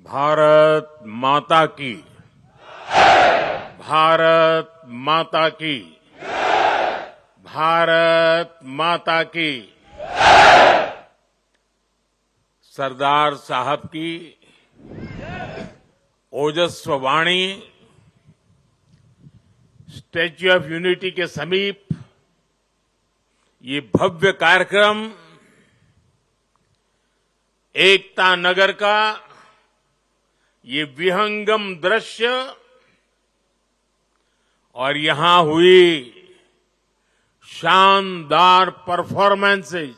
भारत माता की। भारत माता की। भारत माता की। सरदार साहब की ओजस्व वाणी स्टैच्यू ऑफ यूनिटी के समीप ये भव्य कार्यक्रम एकता नगर का ये विहंगम दृश्य और यहां हुई शानदार परफॉर्मेंसेज,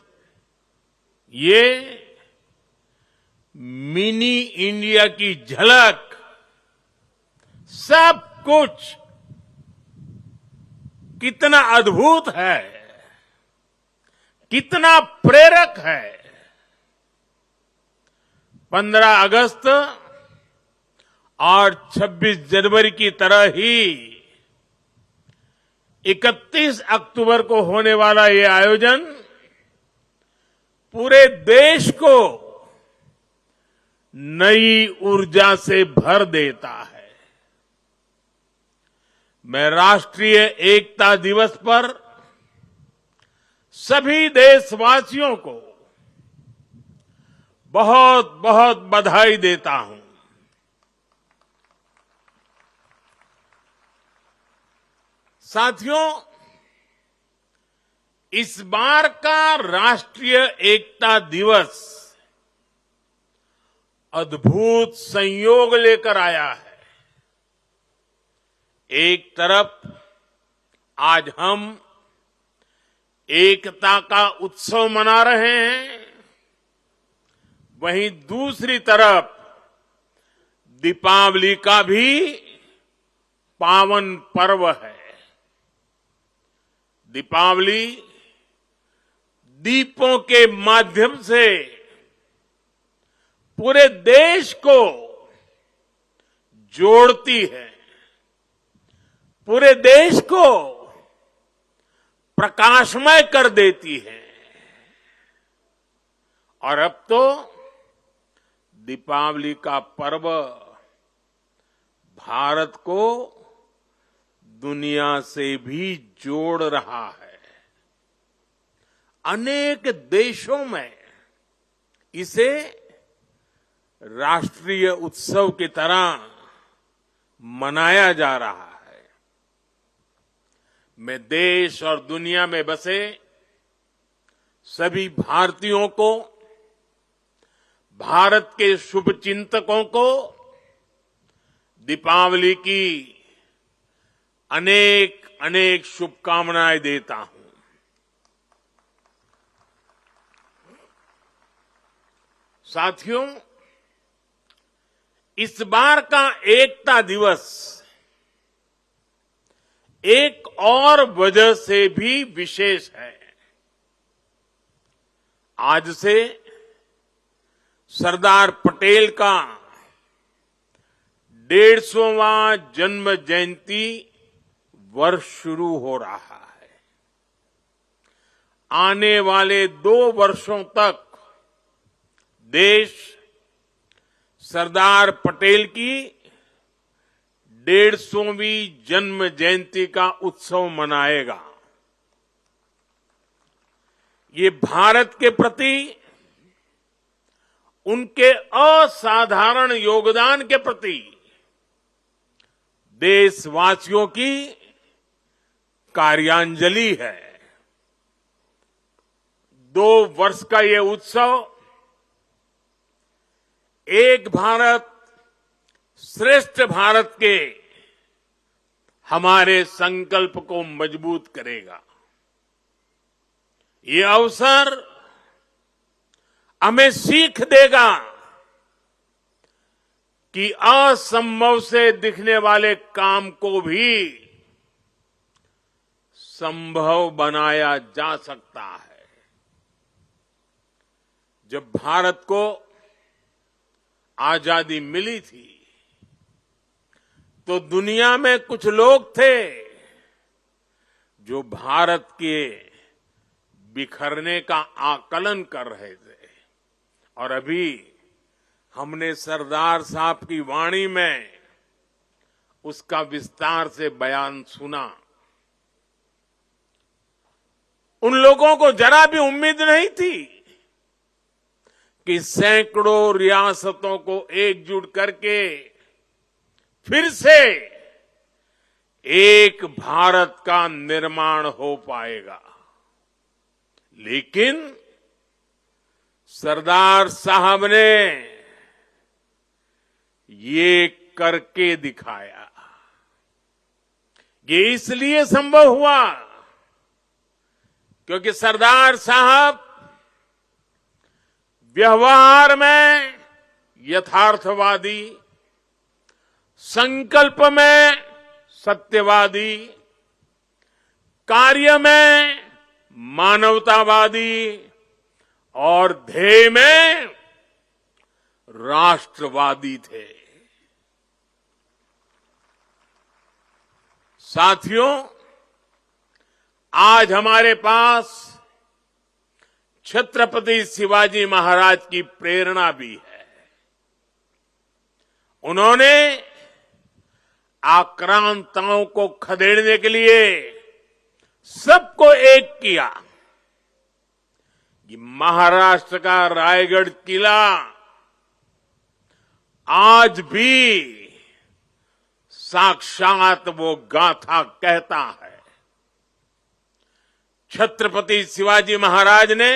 ये मिनी इंडिया की झलक, सब कुछ कितना अद्भुत है, कितना प्रेरक है। 15 अगस्त और 26 जनवरी की तरह ही 31 अक्टूबर को होने वाला ये आयोजन पूरे देश को नई ऊर्जा से भर देता है। मैं राष्ट्रीय एकता दिवस पर सभी देशवासियों को बहुत बहुत बधाई देता हूं। साथियों, इस बार का राष्ट्रीय एकता दिवस अद्भुत संयोग लेकर आया है। एक तरफ आज हम एकता का उत्सव मना रहे हैं, वहीं दूसरी तरफ दीपावली का भी पावन पर्व है। दीपावली दीपों के माध्यम से पूरे देश को जोड़ती है, पूरे देश को प्रकाशमय कर देती है। और अब तो दीपावली का पर्व भारत को दुनिया से भी जोड़ रहा है। अनेक देशों में इसे राष्ट्रीय उत्सव की तरह मनाया जा रहा है। मैं देश और दुनिया में बसे सभी भारतीयों को, भारत के शुभचिंतकों को दीपावली की अनेक अनेक शुभकामनाएं देता हूं। साथियों, इस बार का एकता दिवस एक और वजह से भी विशेष है। आज से सरदार पटेल का 150वां जन्म जयंती वर्ष शुरू हो रहा है। आने वाले 2 वर्षों तक देश सरदार पटेल की 150वीं जन्म जयंती का उत्सव मनाएगा। ये भारत के प्रति उनके असाधारण योगदान के प्रति देशवासियों की कार्यांजलि है। 2 वर्ष का ये उत्सव एक भारत श्रेष्ठ भारत के हमारे संकल्प को मजबूत करेगा। ये अवसर हमें सीख देगा कि असंभव से दिखने वाले काम को भी संभव बनाया जा सकता है। जब भारत को आजादी मिली थी तो दुनिया में कुछ लोग थे जो भारत के बिखरने का आकलन कर रहे थे और अभी हमने सरदार साहब की वाणी में उसका विस्तार से बयान सुना। उन लोगों को जरा भी उम्मीद नहीं थी कि सैकड़ों रियासतों को एकजुट करके फिर से एक भारत का निर्माण हो पाएगा। लेकिन सरदार साहब ने ये करके दिखाया। ये इसलिए संभव हुआ क्योंकि सरदार साहब व्यवहार में यथार्थवादी, संकल्प में सत्यवादी, कार्य में मानवतावादी और ध्येय में राष्ट्रवादी थे। साथियों, आज हमारे पास छत्रपति शिवाजी महाराज की प्रेरणा भी है। उन्होंने आक्रांताओं को खदेड़ने के लिए सबको एक किया। ये महाराष्ट्र का रायगढ़ किला आज भी साक्षात वो गाथा कहता है। छत्रपति शिवाजी महाराज ने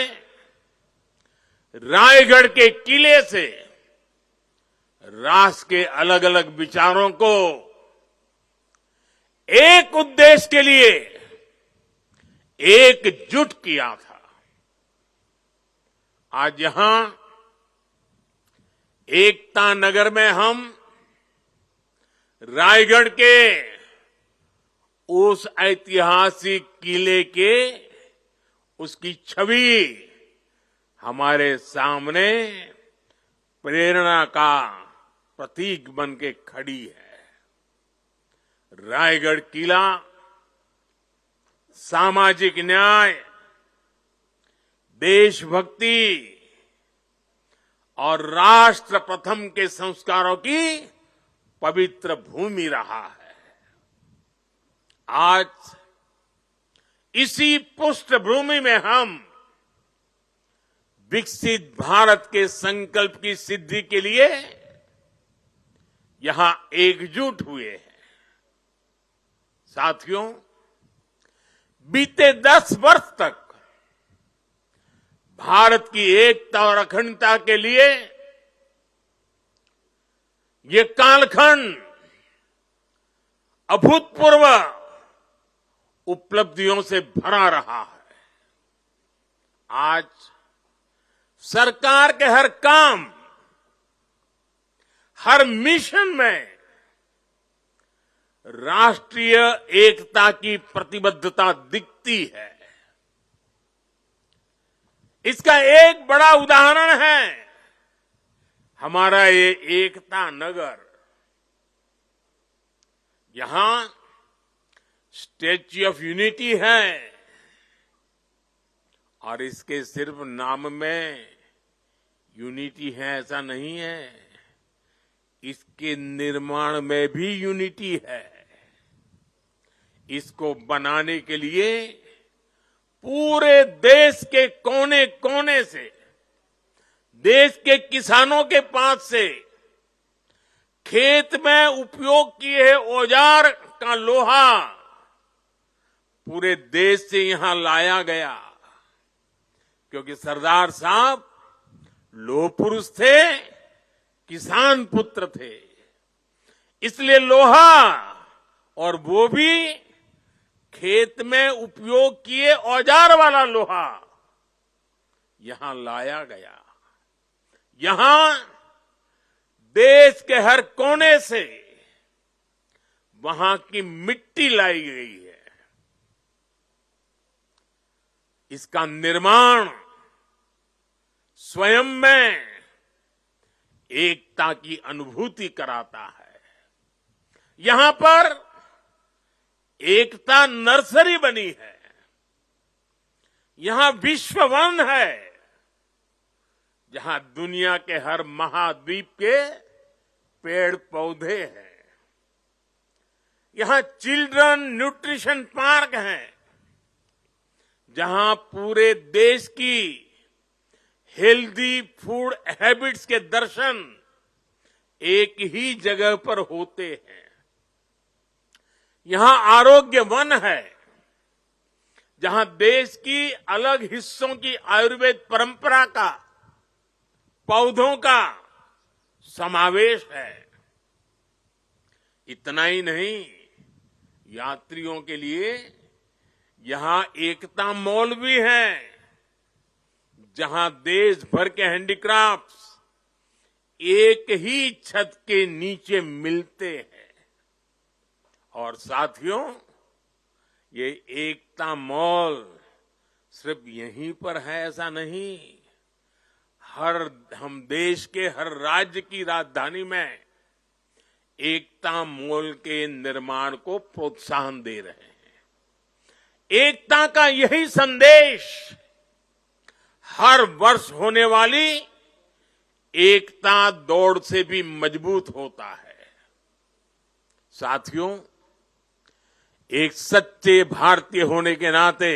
रायगढ़ के किले से राष्ट्र के अलग अलग विचारों को एक उद्देश्य के लिए एकजुट किया था। आज यहां एकता नगर में हम रायगढ़ के उस ऐतिहासिक किले के उसकी छवि हमारे सामने प्रेरणा का प्रतीक बन के खड़ी है। रायगढ़ किला सामाजिक न्याय, देशभक्ति और राष्ट्र प्रथम के संस्कारों की पवित्र भूमि रहा है। आज इसी पृष्ठभूमि में हम विकसित भारत के संकल्प की सिद्धि के लिए यहां एकजुट हुए हैं। साथियों, बीते 10 वर्ष तक भारत की एकता और अखंडता के लिए ये कालखंड अभूतपूर्व उपलब्धियों से भरा रहा है। आज सरकार के हर काम, हर मिशन में राष्ट्रीय एकता की प्रतिबद्धता दिखती है। इसका एक बड़ा उदाहरण है हमारा ये एकता नगर। यहां स्टैच्यू ऑफ यूनिटी है और इसके सिर्फ नाम में यूनिटी है ऐसा नहीं है, इसके निर्माण में भी यूनिटी है। इसको बनाने के लिए पूरे देश के कोने कोने से, देश के किसानों के पास से खेत में उपयोग किए औजार का लोहा पूरे देश से यहां लाया गया, क्योंकि सरदार साहब लोह पुरुष थे, किसान पुत्र थे। इसलिए लोहा, और वो भी खेत में उपयोग किए औजार वाला लोहा यहां लाया गया। यहां देश के हर कोने से वहां की मिट्टी लाई गई है। इसका निर्माण स्वयं में एकता की अनुभूति कराता है। यहां पर एकता नर्सरी बनी है, यहां विश्व वन है जहां दुनिया के हर महाद्वीप के पेड़ पौधे हैं। यहां चिल्ड्रन न्यूट्रिशन पार्क हैं, जहां पूरे देश की हेल्दी फूड हैबिट्स के दर्शन एक ही जगह पर होते हैं। यहां आरोग्य वन है, जहां देश की अलग हिस्सों की आयुर्वेद परंपरा का, पौधों का समावेश है। इतना ही नहीं, यात्रियों के लिए यहां एकता मॉल भी है, जहां देश भर के हैंडीक्राफ्ट्स एक ही छत के नीचे मिलते हैं। और साथियों, ये एकता मॉल सिर्फ यहीं पर है ऐसा नहीं, हम देश के हर राज्य की राजधानी में एकता मॉल के निर्माण को प्रोत्साहन दे रहे हैं। एकता का यही संदेश हर वर्ष होने वाली एकता दौड़ से भी मजबूत होता है। साथियों, एक सच्चे भारतीय होने के नाते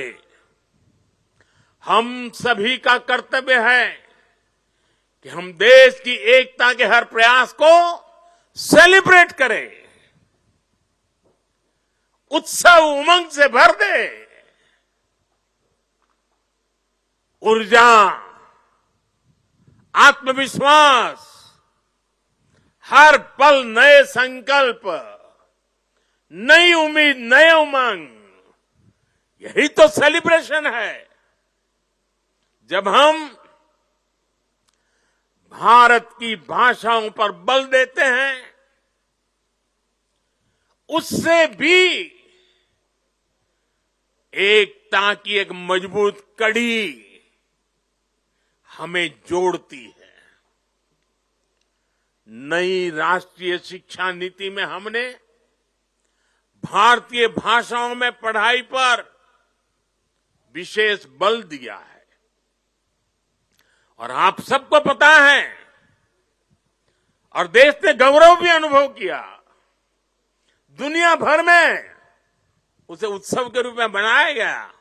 हम सभी का कर्तव्य है कि हम देश की एकता के हर प्रयास को सेलिब्रेट करें, उत्सव उमंग से भर दे। ऊर्जा, आत्मविश्वास, हर पल नए संकल्प, नई उम्मीद, नए उमंग, यही तो सेलिब्रेशन है। जब हम भारत की भाषाओं पर बल देते हैं, उससे भी एकता की एक मजबूत कड़ी हमें जोड़ती है। नई राष्ट्रीय शिक्षा नीति में हमने भारतीय भाषाओं में पढ़ाई पर विशेष बल दिया है। और आप सबको पता है, और देश ने गौरव भी अनुभव किया, दुनिया भर में उसे उत्सव के रूप में बनाया गया।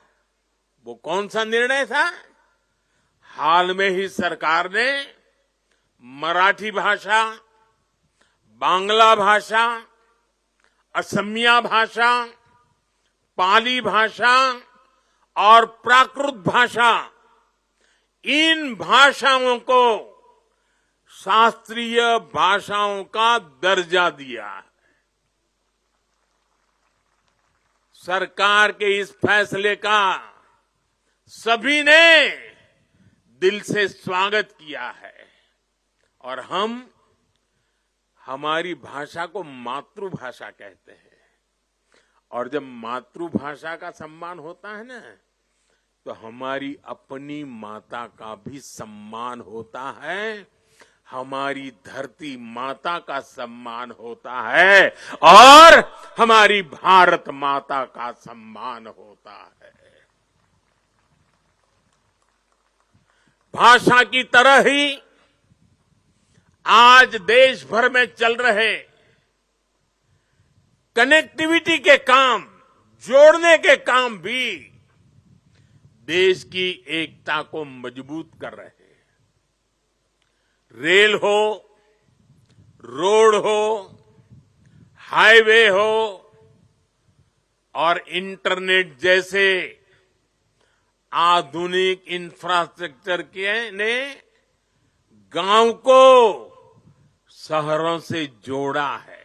वो कौन सा निर्णय था? हाल में ही सरकार ने मराठी भाषा, बांग्ला भाषा, असमिया भाषा, पाली भाषा और प्राकृत भाषा, इन भाषाओं को शास्त्रीय भाषाओं का दर्जा दिया है। सरकार के इस फैसले का सभी ने दिल से स्वागत किया है। और हम हमारी भाषा को मातृभाषा कहते हैं। और जब मातृभाषा का सम्मान होता है ना, तो हमारी अपनी माता का भी सम्मान होता है, हमारी धरती माता का सम्मान होता है, और हमारी भारत माता का सम्मान होता है। भाषा की तरह ही आज देश भर में चल रहे कनेक्टिविटी के काम, जोड़ने के काम भी देश की एकता को मजबूत कर रहे हैं। रेल हो, रोड हो, हाईवे हो और इंटरनेट जैसे आधुनिक इंफ्रास्ट्रक्चर के ने गांव को शहरों से जोड़ा है।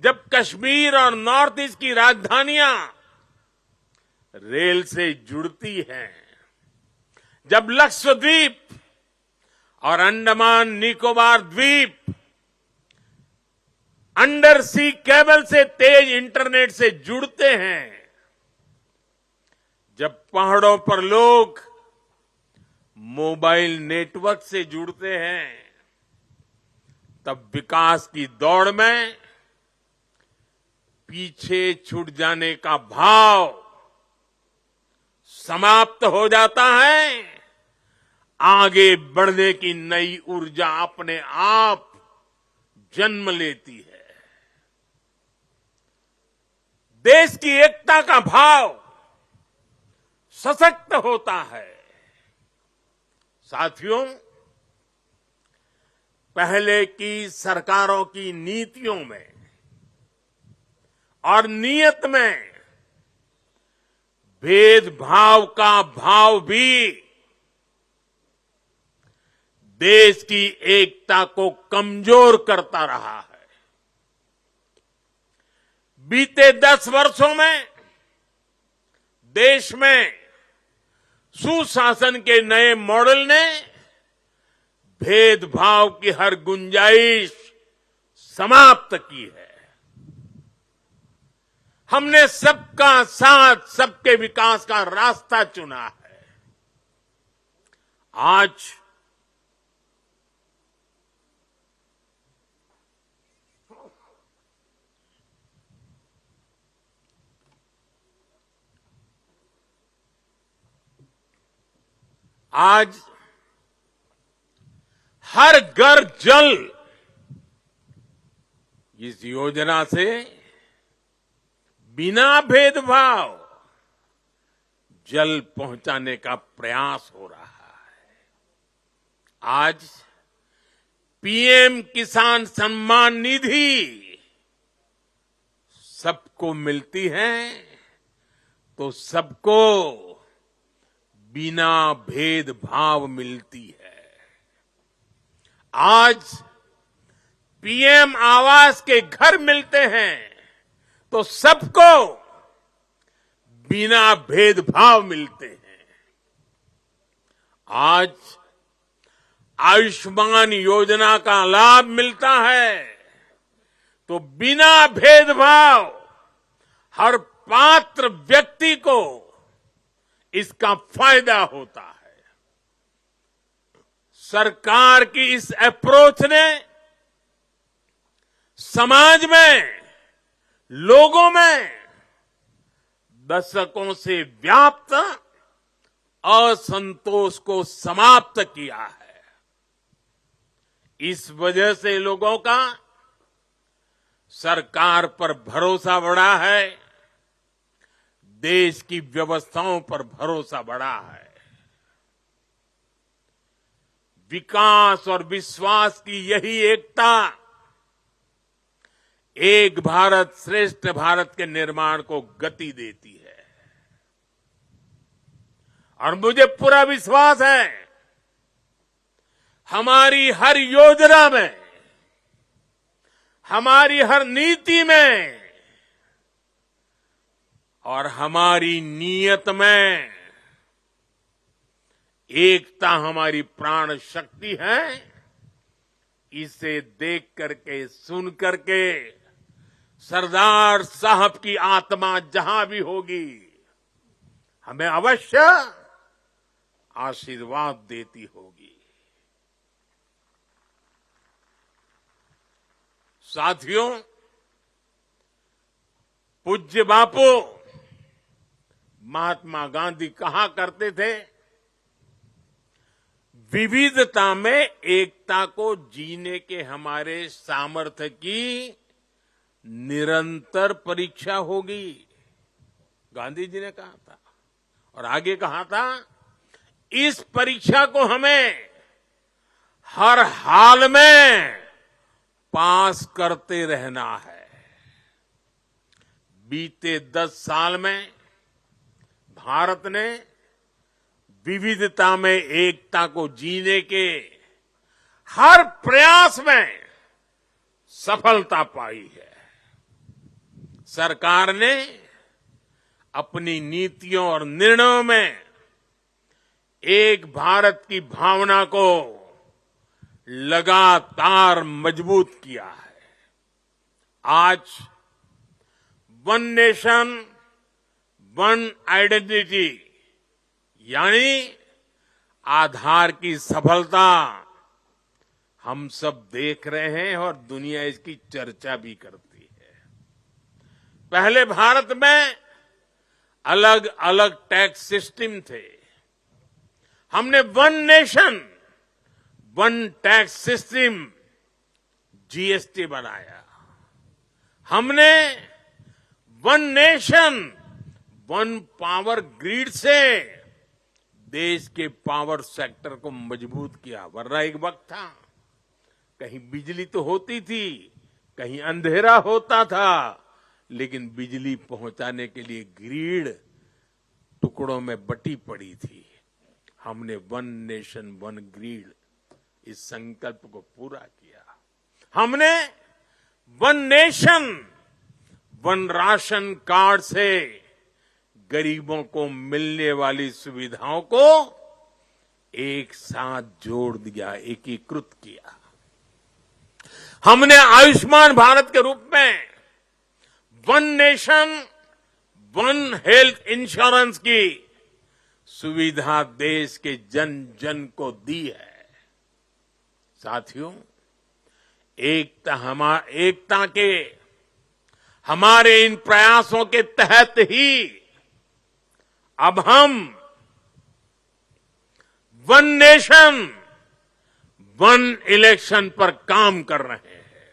जब कश्मीर और नॉर्थ ईस्ट की राजधानियां रेल से जुड़ती हैं, जब लक्षद्वीप और अंडमान निकोबार द्वीप अंडर सी केबल से तेज इंटरनेट से जुड़ते हैं, जब पहाड़ों पर लोग मोबाइल नेटवर्क से जुड़ते हैं, तब विकास की दौड़ में पीछे छूट जाने का भाव समाप्त हो जाता है आगे बढ़ने की नई ऊर्जा अपने आप जन्म लेती है। देश की एकता का भाव सशक्त होता है। साथियों, पहले की सरकारों की नीतियों में और नीयत में भेदभाव का भाव भी देश की एकता को कमजोर करता रहा है। बीते 10 वर्षों में देश में सुशासन के नए मॉडल ने भेदभाव की हर गुंजाइश समाप्त की है। हमने सबका साथ, सबके विकास का रास्ता चुना है। आज हर घर जल इस योजना से बिना भेदभाव जल पहुंचाने का प्रयास हो रहा है। आज पीएम किसान सम्मान निधि सबको मिलती है तो सबको बिना भेदभाव मिलती है। आज पीएम आवास के घर मिलते हैं तो सबको बिना भेदभाव मिलते हैं। आज आयुष्मान योजना का लाभ मिलता है तो बिना भेदभाव हर पात्र व्यक्ति को इसका फायदा होता है। सरकार की इस अप्रोच ने समाज में, लोगों में दशकों से व्याप्त असंतोष को समाप्त किया है। इस वजह से लोगों का सरकार पर भरोसा बढ़ा है, देश की व्यवस्थाओं पर भरोसा बढ़ा है। विकास और विश्वास की यही एकता एक भारत श्रेष्ठ भारत के निर्माण को गति देती है। और मुझे पूरा विश्वास है हमारी हर योजना में, हमारी हर नीति में और हमारी नीयत में एकता हमारी प्राण शक्ति है। इसे देख करके, सुन करके सरदार साहब की आत्मा जहां भी होगी हमें अवश्य आशीर्वाद देती होगी। साथियों, पूज्य बापू महात्मा गांधी कहा करते थे, विविधता में एकता को जीने के हमारे सामर्थ्य की निरंतर परीक्षा होगी। गांधी जी ने कहा था और आगे कहा था, इस परीक्षा को हमें हर हाल में पास करते रहना है। बीते 10 साल में भारत ने विविधता में एकता को जीने के हर प्रयास में सफलता पाई है। सरकार ने अपनी नीतियों और निर्णयों में एक भारत की भावना को लगातार मजबूत किया है। आज वन नेशन वन आइडेंटिटी यानी आधार की सफलता हम सब देख रहे हैं और दुनिया इसकी चर्चा भी करती है। पहले भारत में अलग अलग टैक्स सिस्टम थे। हमने one nation one tax system GST बनाया। हमने one nation one power grid से देश के पावर सेक्टर को मजबूत किया। वरना एक वक्त था कहीं बिजली तो होती थी, कहीं अंधेरा होता था, लेकिन बिजली पहुंचाने के लिए ग्रिड टुकड़ों में बटी पड़ी थी। हमने वन नेशन वन ग्रिड इस संकल्प को पूरा किया। हमने one nation one ration card से गरीबों को मिलने वाली सुविधाओं को एक साथ जोड़ दिया, एकीकृत किया। हमने आयुष्मान भारत के रूप में one nation one health insurance की सुविधा देश के जन जन को दी है। साथियों, एकता के हमारे इन प्रयासों के तहत ही अब हम वन नेशन वन इलेक्शन पर काम कर रहे हैं,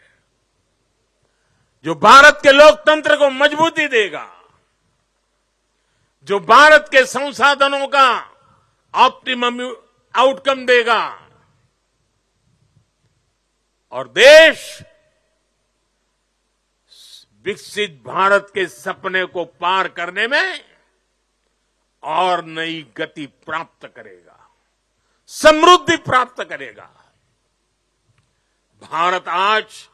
जो भारत के लोकतंत्र को मजबूती देगा, जो भारत के संसाधनों का ऑप्टिमम आउटकम देगा और देश विकसित भारत के सपने को पार करने में और नई गति प्राप्त करेगा, समृद्धि प्राप्त करेगा। भारत आज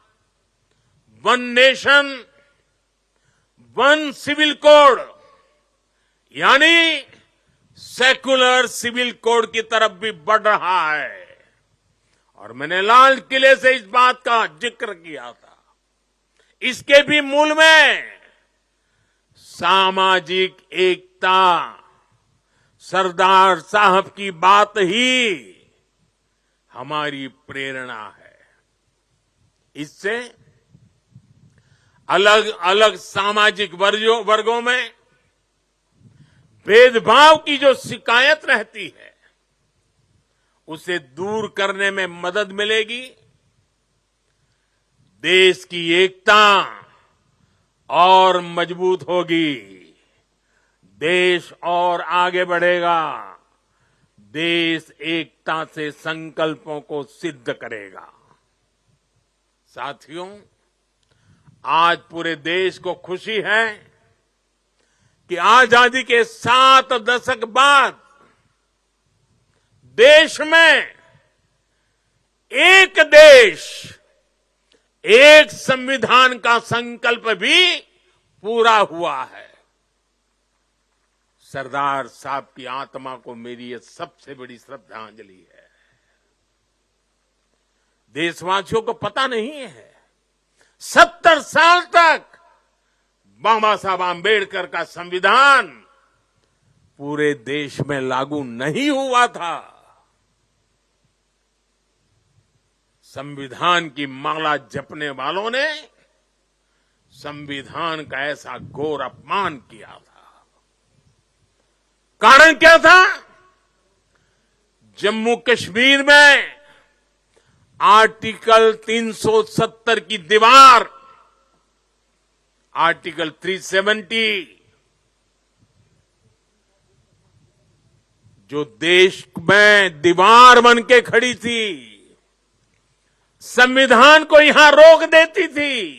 one nation one civil code यानी सेकुलर सिविल कोड की तरफ भी बढ़ रहा है। और मैंने लाल किले से इस बात का जिक्र किया था। इसके भी मूल में सामाजिक एकता, सरदार साहब की बात ही हमारी प्रेरणा है। इससे अलग अलग सामाजिक वर्गों में भेदभाव की जो शिकायत रहती है उसे दूर करने में मदद मिलेगी। देश की एकता और मजबूत होगी, देश और आगे बढ़ेगा, देश एकता से संकल्पों को सिद्ध करेगा। साथियों, आज पूरे देश को खुशी है कि आजादी के 7 दशक बाद देश में एक देश एक संविधान का संकल्प भी पूरा हुआ है। सरदार साहब की आत्मा को मेरी यह सबसे बड़ी श्रद्धांजलि है। देशवासियों को पता नहीं है 70 साल तक बाबा साहब आंबेडकर का संविधान पूरे देश में लागू नहीं हुआ था। संविधान की माला जपने वालों ने संविधान का ऐसा घोर अपमान किया था। कारण क्या था? जम्मू कश्मीर में आर्टिकल 370 की दीवार, आर्टिकल 370 जो देश में दीवार बन के खड़ी थी, संविधान को यहां रोक देती थी,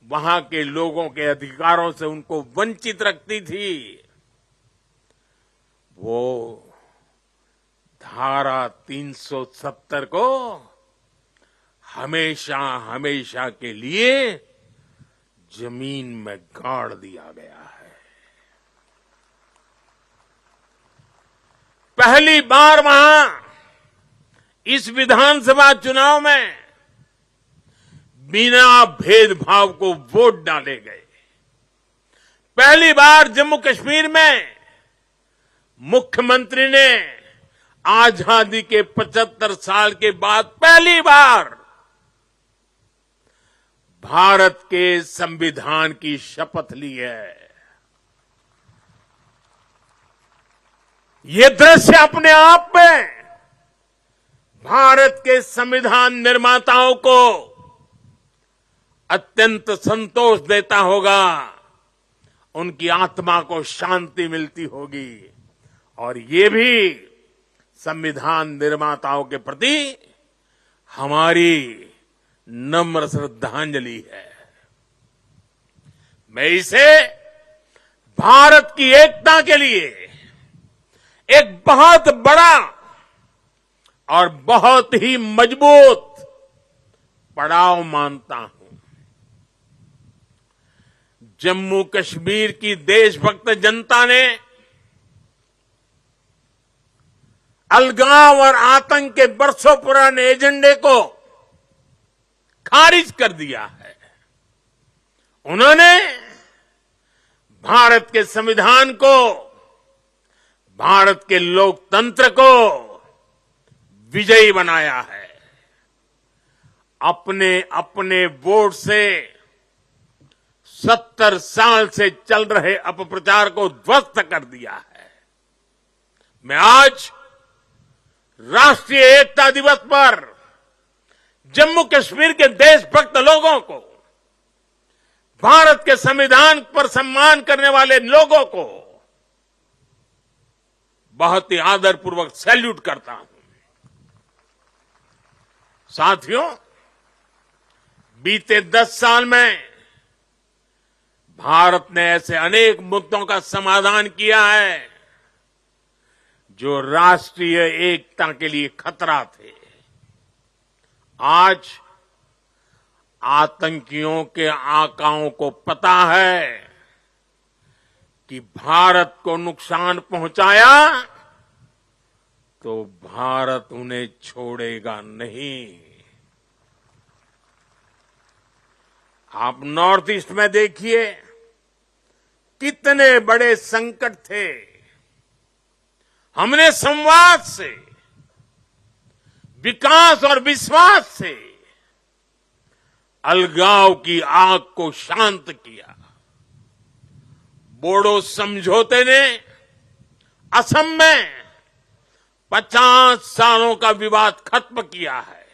वहां के लोगों के अधिकारों से उनको वंचित रखती थी। वो धारा 370 को हमेशा हमेशा के लिए जमीन में गाड़ दिया गया है। पहली बार वहां इस विधानसभा चुनाव में बिना भेदभाव को वोट डाले गए। पहली बार जम्मू कश्मीर में मुख्यमंत्री ने आजादी के 75 साल के बाद पहली बार भारत के संविधान की शपथ ली है। ये दृश्य अपने आप में भारत के संविधान निर्माताओं को अत्यंत संतोष देता होगा, उनकी आत्मा को शांति मिलती होगी और ये भी संविधान निर्माताओं के प्रति हमारी नम्र श्रद्धांजलि है। मैं इसे भारत की एकता के लिए एक बहुत बड़ा और बहुत ही मजबूत पड़ाव मानता हूं। जम्मू कश्मीर की देशभक्त जनता ने अलगाव और आतंक के बरसों पुराने एजेंडे को खारिज कर दिया है। उन्होंने भारत के संविधान को, भारत के लोकतंत्र को विजयी बनाया है। अपने अपने वोट से 70 साल से चल रहे अपप्रचार को ध्वस्त कर दिया है। मैं आज राष्ट्रीय एकता दिवस पर जम्मू कश्मीर के देशभक्त लोगों को, भारत के संविधान पर सम्मान करने वाले लोगों को बहुत ही आदरपूर्वक सैल्यूट करता हूं। साथियों, बीते 10 साल में भारत ने ऐसे अनेक मुद्दों का समाधान किया है जो राष्ट्रीय एकता के लिए खतरा थे। आज आतंकियों के आकाओं को पता है कि भारत को नुकसान पहुंचाया तो भारत उन्हें छोड़ेगा नहीं। आप नॉर्थ ईस्ट में देखिए कितने बड़े संकट थे। हमने संवाद से, विकास और विश्वास से अलगाव की आग को शांत किया। बोडो समझौते ने असम में 50 सालों का विवाद खत्म किया है।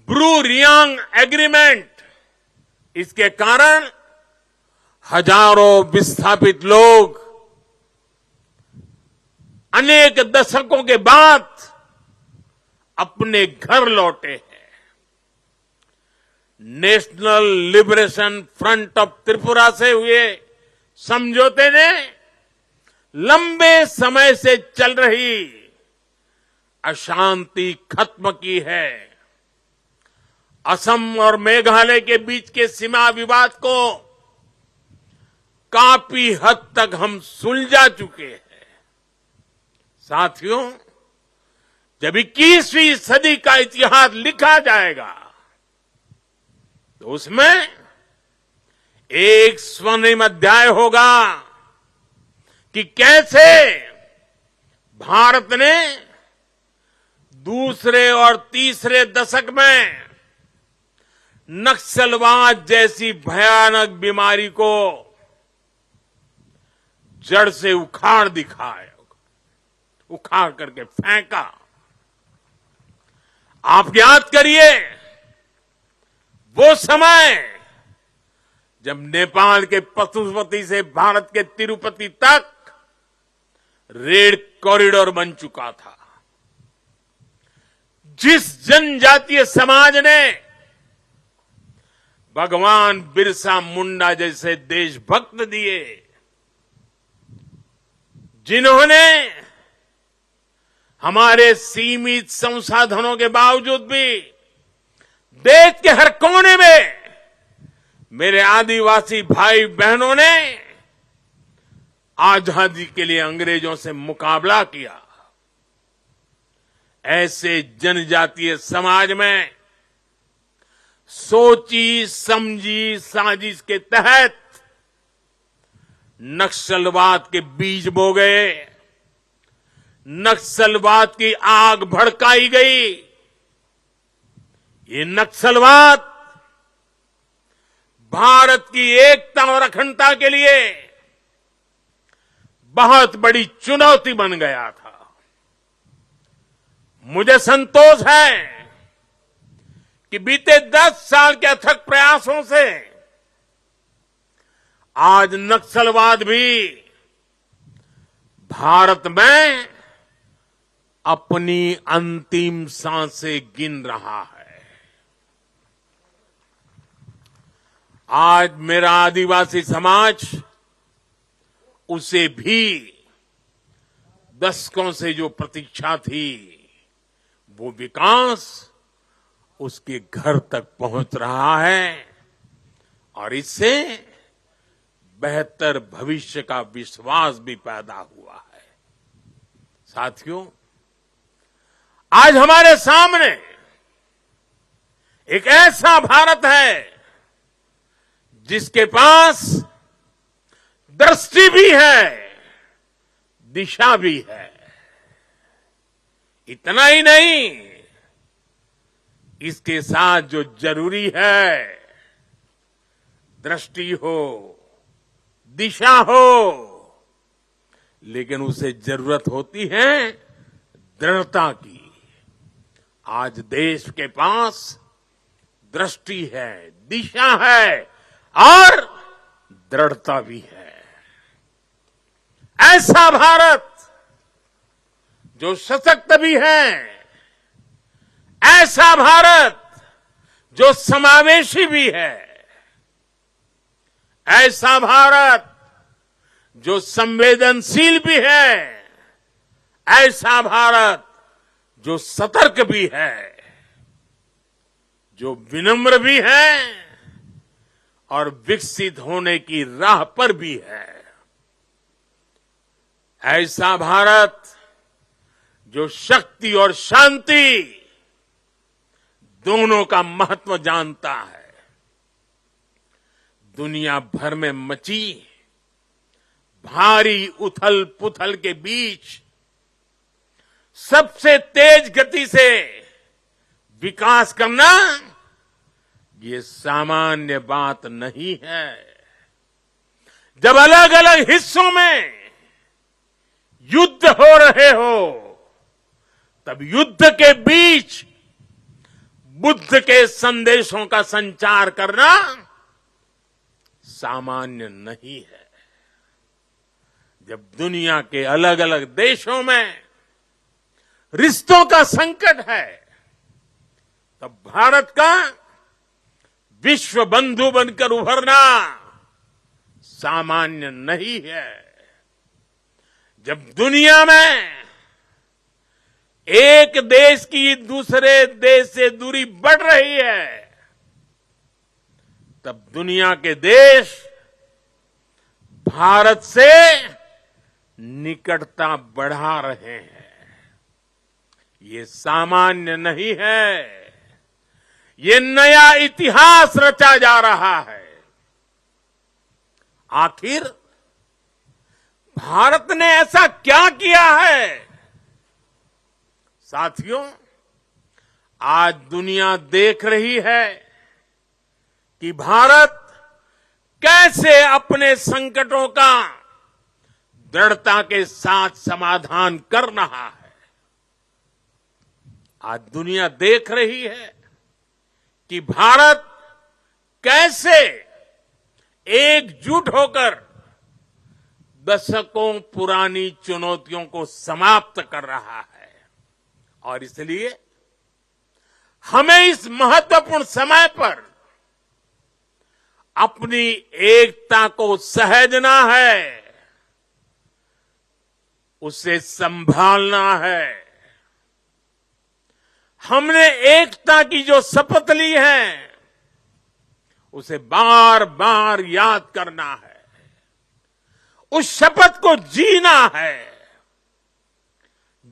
ब्रू रियांग एग्रीमेंट, इसके कारण हजारों विस्थापित लोग अनेक दशकों के बाद अपने घर लौटे हैं। National liberation front of Tripura से हुए समझौते ने लंबे समय से चल रही अशांति खत्म की है। असम और मेघालय के बीच के सीमा विवाद को काफी हद तक हम सुलझा चुके हैं। साथियों, जब 21वीं सदी का इतिहास लिखा जाएगा तो उसमें एक स्वर्णिम अध्याय होगा कि कैसे भारत ने दूसरे और तीसरे दशक में नक्सलवाद जैसी भयानक बीमारी को जड़ से उखाड़ दिखाया, उखाड़ करके फेंका। आप याद करिए वो समय जब नेपाल के पशुपति से भारत के तिरुपति तक रेल कॉरिडोर बन चुका था। जिस जनजातीय समाज ने भगवान बिरसा मुंडा जैसे देशभक्त दिए, जिन्होंने हमारे सीमित संसाधनों के बावजूद भी देश के हर कोने में मेरे आदिवासी भाई बहनों ने आजादी के लिए अंग्रेजों से मुकाबला किया, ऐसे जनजातीय समाज में सोची समझी साजिश के तहत नक्सलवाद के बीज बो गए, नक्सलवाद की आग भड़काई गई। ये नक्सलवाद भारत की एकता और अखंडता के लिए बहुत बड़ी चुनौती बन गया था। मुझे संतोष है कि बीते 10 साल के अथक प्रयासों से आज नक्सलवाद भी भारत में अपनी अंतिम सांसें गिन रहा है। आज मेरा आदिवासी समाज उसे भी दशकों से जो प्रतीक्षा थी, वो विकास उसके घर तक पहुंच रहा है और इससे बेहतर भविष्य का विश्वास भी पैदा हुआ है। साथियों, आज हमारे सामने एक ऐसा भारत है जिसके पास दृष्टि भी है, दिशा भी है। इतना ही नहीं, इसके साथ जो जरूरी है, दृष्टि हो, दिशा हो, लेकिन उसे जरूरत होती है दृढ़ता की। आज देश के पास दृष्टि है, दिशा है और दृढ़ता भी है। ऐसा भारत जो सशक्त भी है, ऐसा भारत जो समावेशी भी है, ऐसा भारत जो संवेदनशील भी है, ऐसा भारत जो सतर्क भी है, जो विनम्र भी है और विकसित होने की राह पर भी है। ऐसा भारत जो शक्ति और शांति दोनों का महत्व जानता है। दुनिया भर में मची भारी उथल पुथल के बीच सबसे तेज गति से विकास करना ये सामान्य बात नहीं है। जब अलग अलग हिस्सों में युद्ध हो रहे हो, तब युद्ध के बीच बुद्ध के संदेशों का संचार करना सामान्य नहीं है। जब दुनिया के अलग अलग देशों में रिश्तों का संकट है, तब भारत का विश्व बंधु बनकर उभरना सामान्य नहीं है। जब दुनिया में एक देश की दूसरे देश से दूरी बढ़ रही है, तब दुनिया के देश भारत से निकटता बढ़ा रहे हैं। ये सामान्य नहीं है, ये नया इतिहास रचा जा रहा है। आखिर भारत ने ऐसा क्या किया है? साथियों, आज दुनिया देख रही है कि भारत कैसे अपने संकटों का दृढ़ता के साथ समाधान कर रहा है। आज दुनिया देख रही है कि भारत कैसे एकजुट होकर दशकों पुरानी चुनौतियों को समाप्त कर रहा है। और इसलिए हमें इस महत्वपूर्ण समय पर अपनी एकता को सहेजना है, उसे संभालना है। हमने एकता की जो शपथ ली है, उसे बार बार याद करना है, उस शपथ को जीना है।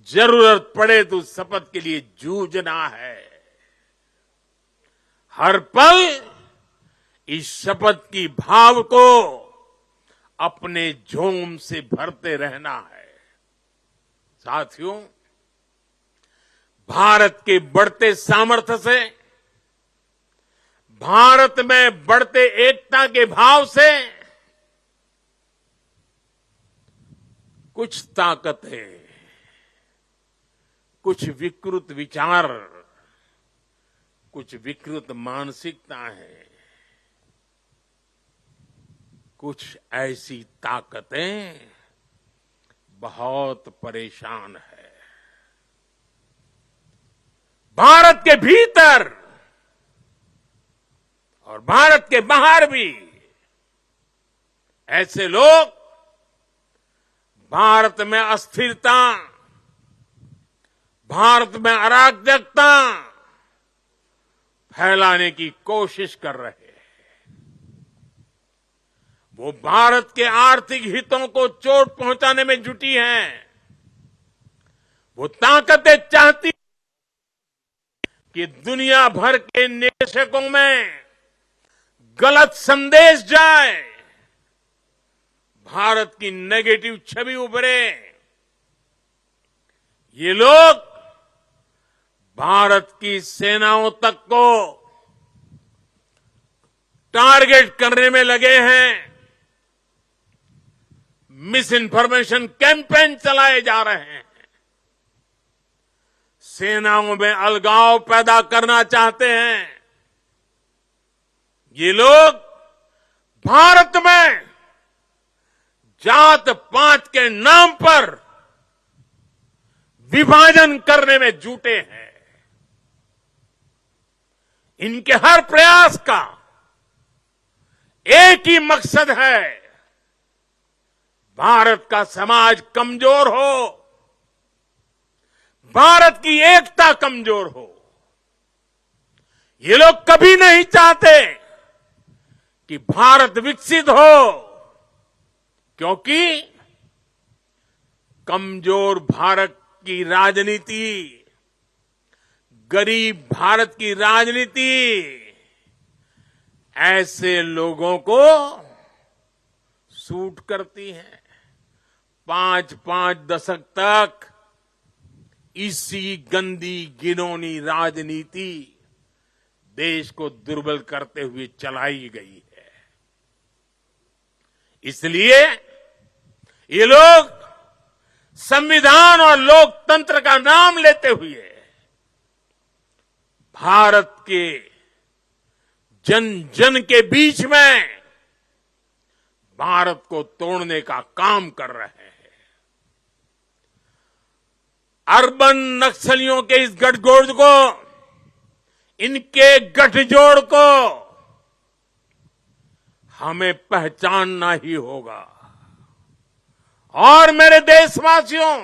जरूरत पड़े तो उस शपथ के लिए जूझना है। हर पल इस शपथ की भाव को अपने जोम से भरते रहना है। साथियों, भारत के बढ़ते सामर्थ्य से, भारत में बढ़ते एकता के भाव से कुछ ताकतें, कुछ विकृत विचार, कुछ विकृत मानसिकता है, कुछ ऐसी ताकतें बहुत परेशान है। भारत के भीतर और भारत के बाहर भी ऐसे लोग भारत में अस्थिरता, भारत में अराजकता फैलाने की कोशिश कर रहे हैं। वो भारत के आर्थिक हितों को चोट पहुंचाने में जुटी हैं। वो ताकतें चाहती कि दुनिया भर के निवेशकों में गलत संदेश जाए, भारत की नेगेटिव छवि उभरे। ये लोग भारत की सेनाओं तक को टारगेट करने में लगे हैं। मिस इन्फॉर्मेशन कैंपेन चलाए जा रहे हैं। सेनाओं में अलगाव पैदा करना चाहते हैं। ये लोग भारत में जात पात के नाम पर विभाजन करने में जुटे हैं। इनके हर प्रयास का एक ही मकसद है, भारत का समाज कमजोर हो, भारत की एकता कमजोर हो। ये लोग कभी नहीं चाहते कि भारत विकसित हो, क्योंकि कमजोर भारत की राजनीति, गरीब भारत की राजनीति ऐसे लोगों को सूट करती है। 5-5 दशक तक इसी गंदी घिनौनी राजनीति देश को दुर्बल करते हुए चलाई गई है। इसलिए ये लोग संविधान और लोकतंत्र का नाम लेते हुए भारत के जन जन के बीच में भारत को तोड़ने का काम कर रहे हैं। अर्बन नक्सलियों के इस गठजोड़ को, इनके गठजोड़ को हमें पहचानना ही होगा। और मेरे देशवासियों,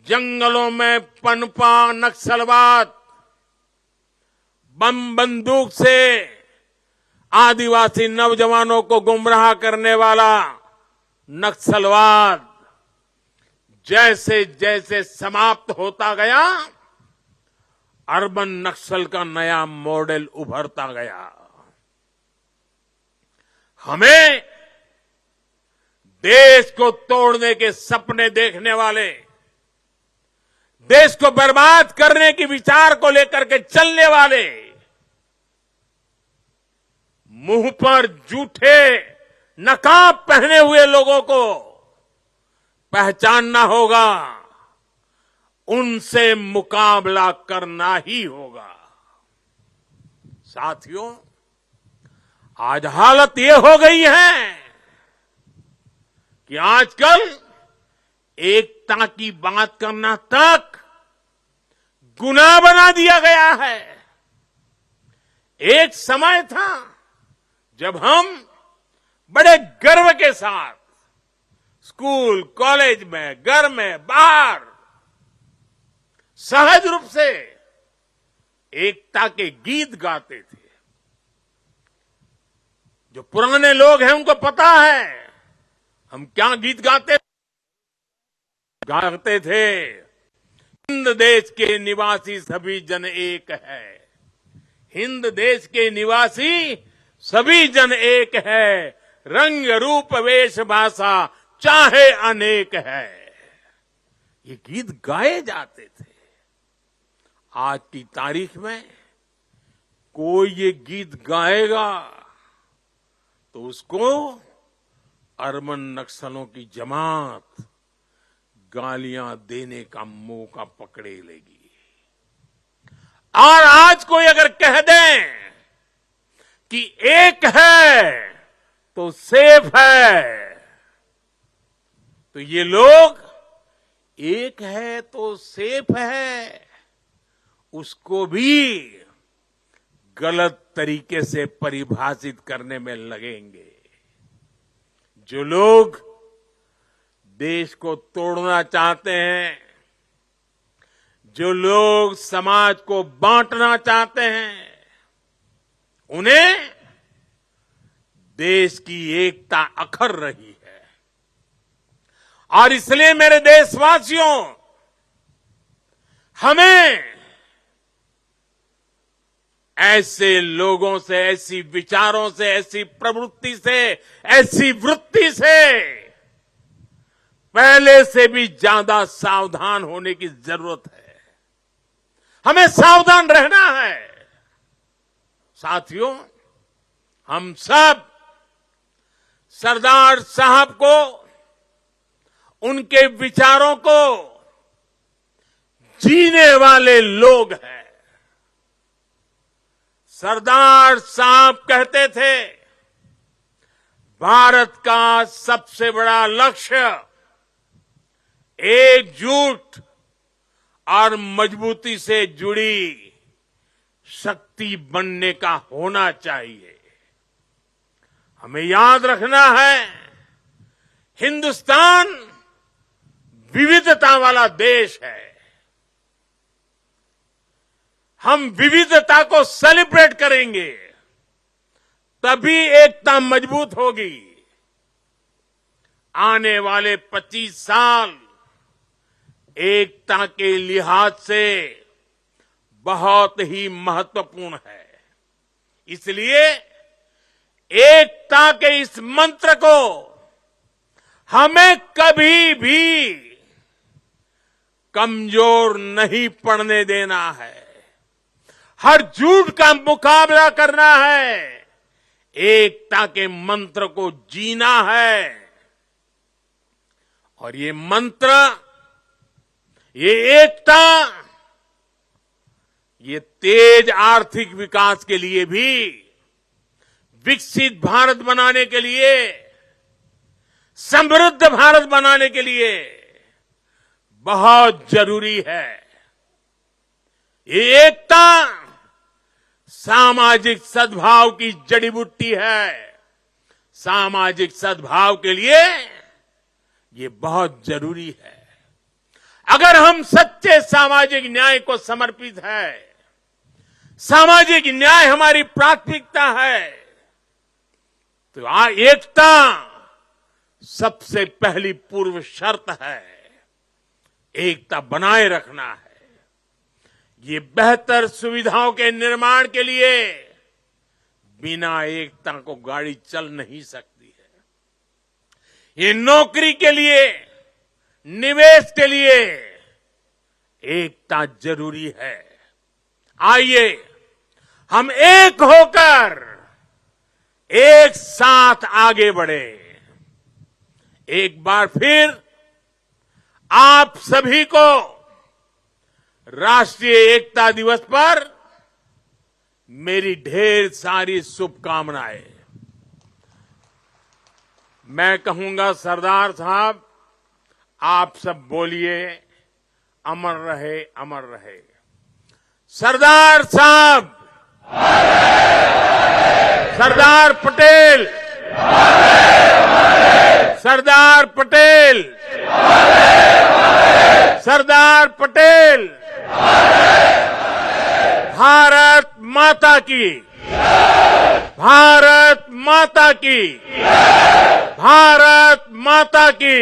जंगलों में पनपा नक्सलवाद, बम बंदूक से आदिवासी नौजवानों को गुमराह करने वाला नक्सलवाद जैसे जैसे समाप्त होता गया, अर्बन नक्सल का नया मॉडल उभरता गया। हमें देश को तोड़ने के सपने देखने वाले, देश को बर्बाद करने की विचार को लेकर के चलने वाले, मुंह पर जूठे नकाब पहने हुए लोगों को पहचानना होगा, उनसे मुकाबला करना ही होगा। साथियों, आज हालत ये हो गई है कि आजकल एकता की बात करना तक गुनाह बना दिया गया है। एक समय था जब हम बड़े गर्व के साथ स्कूल, कॉलेज में, घर में, बाहर सहज रूप से एकता के गीत गाते थे। जो पुराने लोग हैं उनको पता है हम क्या गीत गाते थे। हिंद देश के निवासी सभी जन एक है, हिंद देश के निवासी सभी जन एक है, रंग रूप वेश भाषा चाहे अनेक है। ये गीत गाए जाते थे। आज की तारीख में कोई ये गीत गाएगा तो उसको अरबन नक्सलों की जमात गालियां देने का मौका पकड़े लेगी। और आज कोई अगर कह दे कि एक है तो सेफ है, तो ये लोग एक है तो सेफ है उसको भी गलत तरीके से परिभाषित करने में लगेंगे। जो लोग देश को तोड़ना चाहते हैं, जो लोग समाज को बांटना चाहते हैं, उन्हें देश की एकता अखर रही है। और इसलिए मेरे देशवासियों, हमें ऐसे लोगों से, ऐसी विचारों से, ऐसी प्रवृत्ति से, ऐसी वृत्ति से पहले से भी ज्यादा सावधान होने की जरूरत है। हमें सावधान रहना है। साथियों, हम सब सरदार साहब को, उनके विचारों को जीने वाले लोग हैं। सरदार साहब कहते थे, भारत का सबसे बड़ा लक्ष्य एकजुट और मजबूती से जुड़ी शक्ति बनने का होना चाहिए। हमें याद रखना है, हिंदुस्तान विविधता वाला देश है। हम विविधता को सेलिब्रेट करेंगे, तभी एकता मजबूत होगी। आने वाले 25 साल एकता के लिहाज से बहुत ही महत्वपूर्ण है। इसलिए एकता के इस मंत्र को हमें कभी भी कमजोर नहीं पड़ने देना है। हर झूठ का मुकाबला करना है, एकता के मंत्र को जीना है। और ये मंत्र, ये एकता, ये तेज आर्थिक विकास के लिए भी, विकसित भारत बनाने के लिए, समृद्ध भारत बनाने के लिए बहुत जरूरी है। ये एकता सामाजिक सद्भाव की जड़ी बूटी है। सामाजिक सद्भाव के लिए ये बहुत जरूरी है। अगर हम सच्चे सामाजिक न्याय को समर्पित है, सामाजिक न्याय हमारी प्राथमिकता है, तो एकता सबसे पहली पूर्व शर्त है। एकता बनाए रखना है। ये बेहतर सुविधाओं के निर्माण के लिए बिना एकता को गाड़ी चल नहीं सकती है। ये नौकरी के लिए, निवेश के लिए एकता जरूरी है। आइए हम एक होकर एक साथ आगे बढ़े। एक बार फिर आप सभी को राष्ट्रीय एकता दिवस पर मेरी ढेर सारी शुभकामनाएं। मैं कहूंगा, सरदार साहब, आप सब बोलिए, अमर रहे, अमर रहे। सरदार साहब, सरदार पटेल, सरदार पटेल, सरदार पटेल, भारत माता की, भारत माता की, भारत माता की।